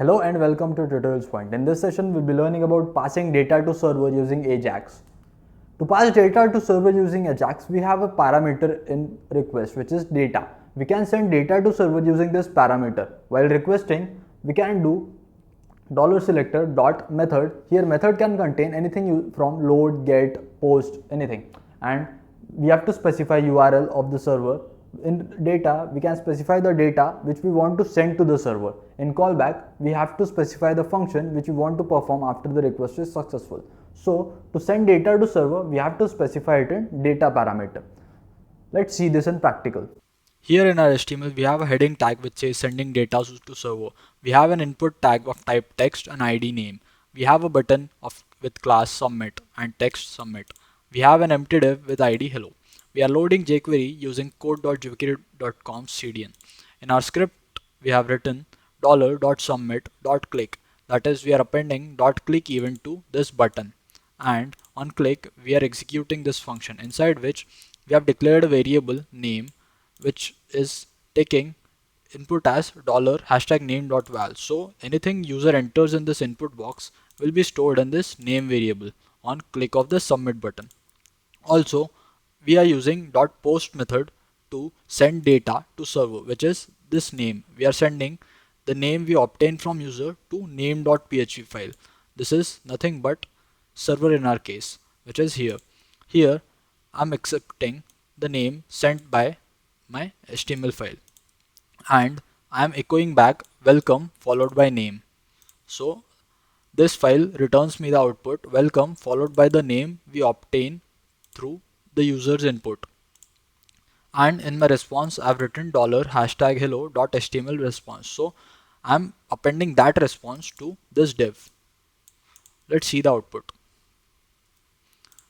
Hello and welcome to Tutorials Point. In this session, we'll be learning about passing data to server using Ajax. To pass data to server using Ajax, we have a parameter in request which is data. We can send data to server using this parameter. While requesting, we can do $selector dot method. Here method can contain anything from load, get, post, anything. And we have to specify URL of the server. In data, we can specify the data which we want to send to the server. In callback, we have to specify the function which we want to perform after the request is successful. So to send data to server, we have to specify it in data parameter. Let's see this in practical. Here in our HTML, we have a heading tag which says sending data to server. We have an input tag of type text and ID name. We have a button with class submit and text submit. We have an empty div with ID hello. We are loading jQuery using code.jquery.com CDN. In our script, we have written $.submit.click. That is, we are appending .click event to this button. And on click, we are executing this function inside which we have declared a variable name which is taking input as $#name.val. So anything user enters in this input box will be stored in this name variable on click of the submit button. Also, we are using .post method to send data to server, which is this name. We are sending the name we obtained from user to name.php file. This is nothing but server in our case, which is here. Here I'm accepting the name sent by my HTML file and I am echoing back welcome followed by name. So this file returns me the output welcome followed by the name we obtain through the user's input. And in my response I've written $#hello.html response. So I'm appending that response to this div. Let's see the output.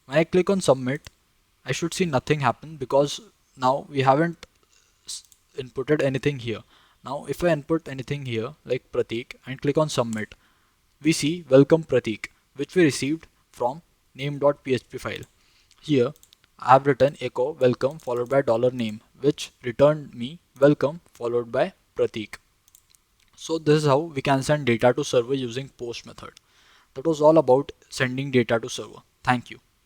When I click on submit, I should see nothing happen because now we haven't inputted anything here. Now if I input anything here like Pratik and click on submit, we see welcome Pratik, which we received from name.php file. Here I have written echo welcome followed by $name, which returned me welcome followed by Pratik. So this is how we can send data to server using post method. That was all about sending data to server. Thank you.